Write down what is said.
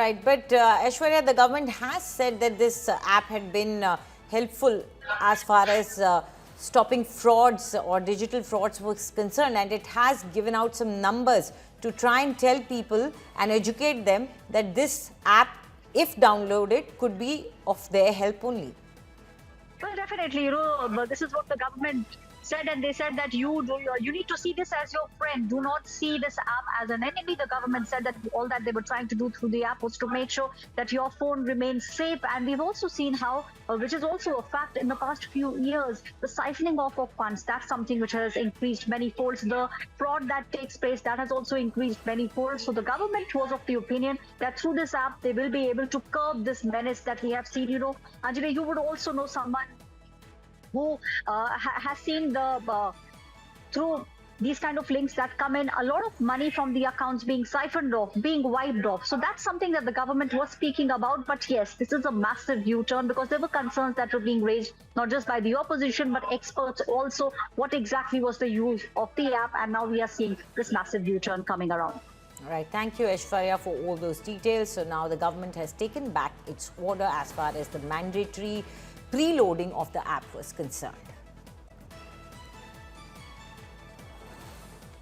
Right, but Aishwarya, the government has said that this app had been helpful as far as stopping frauds or digital frauds was concerned, and it has given out some numbers to try and tell people and educate them that this app, if downloaded, could be of their help only. Well, definitely, but this is what the government said, and they said that you need to see this as your friend. Do not see this app as an enemy. The government said that all that they were trying to do through the app was to make sure that your phone remains safe. And we've also seen how, which is also a fact, in the past few years, the siphoning off of funds, that's something which has increased many folds. The fraud that takes place, that has also increased many folds. So the government was of the opinion that through this app, they will be able to curb this menace that we have seen. Anjali, you would also know someone who has seen through these kind of links that come in, a lot of money from the accounts being siphoned off, being wiped off. So that's something that the government was speaking about. But yes, this is a massive U-turn, because there were concerns that were being raised not just by the opposition but experts also. What exactly was the use of the app? And now we are seeing this massive U-turn coming around. All right, thank you, Aishwarya, for all those details. So now the government has taken back its order as far as the mandatory preloading of the app was concerned.